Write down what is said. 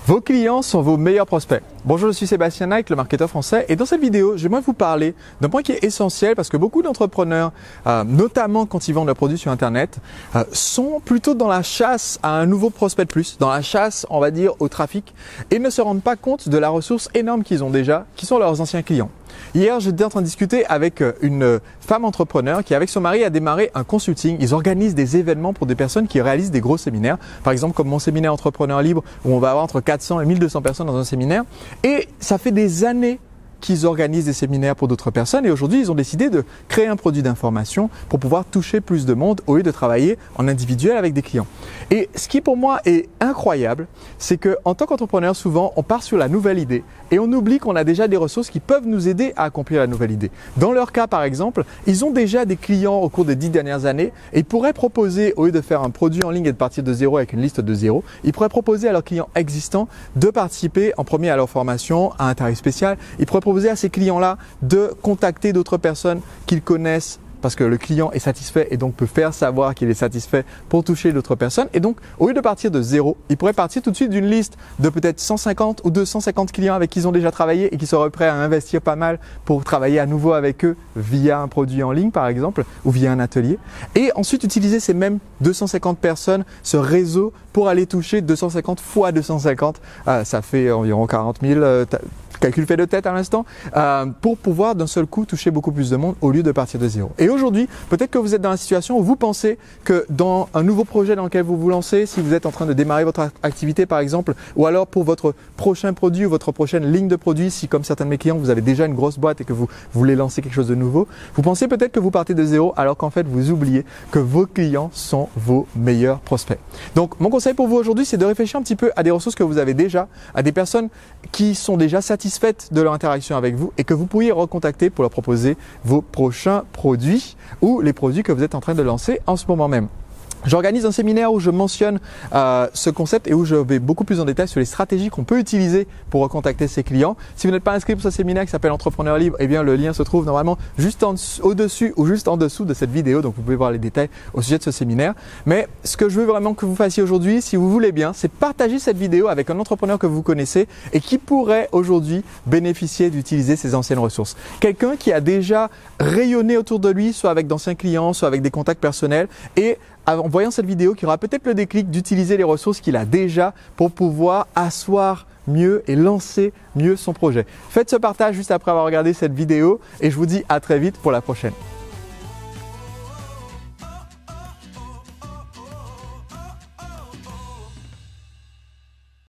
Vos clients sont vos meilleurs prospects. Bonjour, je suis Sébastien Nike, le marketeur français, et dans cette vidéo, j'aimerais vous parler d'un point qui est essentiel parce que beaucoup d'entrepreneurs, notamment quand ils vendent leurs produits sur Internet, sont plutôt dans la chasse à un nouveau prospect de plus, dans la chasse, on va dire, au trafic, et ne se rendent pas compte de la ressource énorme qu'ils ont déjà, qui sont leurs anciens clients. Hier, j'étais en train de discuter avec une femme entrepreneur qui, avec son mari, a démarré un consulting. Ils organisent des événements pour des personnes qui réalisent des gros séminaires. Par exemple, comme mon séminaire Entrepreneur Libre, où on va avoir entre 400 et 1200 personnes dans un séminaire. Et ça fait des années qu'ils organisent des séminaires pour d'autres personnes. Et aujourd'hui, ils ont décidé de créer un produit d'information pour pouvoir toucher plus de monde au lieu de travailler en individuel avec des clients. Et ce qui pour moi est incroyable, c'est qu'en tant qu'entrepreneur, souvent, on part sur la nouvelle idée et on oublie qu'on a déjà des ressources qui peuvent nous aider à accomplir la nouvelle idée. Dans leur cas, par exemple, ils ont déjà des clients au cours des 10 dernières années et ils pourraient proposer, au lieu de faire un produit en ligne et de partir de zéro avec une liste de zéro, ils pourraient proposer à leurs clients existants de participer en premier à leur formation à un tarif spécial. Ils pourraient proposer à ces clients-là de contacter d'autres personnes qu'ils connaissent parce que le client est satisfait et donc peut faire savoir qu'il est satisfait pour toucher d'autres personnes. Et donc, au lieu de partir de zéro, ils pourraient partir tout de suite d'une liste de peut-être 150 ou 250 clients avec qui ils ont déjà travaillé et qui seraient prêts à investir pas mal pour travailler à nouveau avec eux via un produit en ligne, par exemple, ou via un atelier. Et ensuite, utiliser ces mêmes 250 personnes, ce réseau, pour aller toucher 250 fois 250. Ça fait environ 40 000 calcul fait de tête à l'instant, pour pouvoir d'un seul coup toucher beaucoup plus de monde au lieu de partir de zéro. Et aujourd'hui, peut-être que vous êtes dans la situation où vous pensez que dans un nouveau projet dans lequel vous vous lancez, si vous êtes en train de démarrer votre activité par exemple, ou alors pour votre prochain produit ou votre prochaine ligne de produit, si comme certains de mes clients, vous avez déjà une grosse boîte et que vous voulez lancer quelque chose de nouveau, vous pensez peut-être que vous partez de zéro alors qu'en fait vous oubliez que vos clients sont vos meilleurs prospects. Donc mon conseil pour vous aujourd'hui, c'est de réfléchir un petit peu à des ressources que vous avez déjà, à des personnes qui sont déjà satisfaites de leur interaction avec vous et que vous pourriez recontacter pour leur proposer vos prochains produits ou les produits que vous êtes en train de lancer en ce moment même. J'organise un séminaire où je mentionne ce concept et où je vais beaucoup plus en détail sur les stratégies qu'on peut utiliser pour recontacter ses clients. Si vous n'êtes pas inscrit pour ce séminaire qui s'appelle Entrepreneur Libre, eh bien le lien se trouve normalement juste au-dessus ou juste en dessous de cette vidéo. Donc vous pouvez voir les détails au sujet de ce séminaire. Mais ce que je veux vraiment que vous fassiez aujourd'hui, si vous voulez bien, c'est partager cette vidéo avec un entrepreneur que vous connaissez et qui pourrait aujourd'hui bénéficier d'utiliser ces anciennes ressources. Quelqu'un qui a déjà rayonné autour de lui, soit avec d'anciens clients, soit avec des contacts personnels et en voyant cette vidéo, qui aura peut-être le déclic d'utiliser les ressources qu'il a déjà pour pouvoir asseoir mieux et lancer mieux son projet. Faites ce partage juste après avoir regardé cette vidéo et je vous dis à très vite pour la prochaine.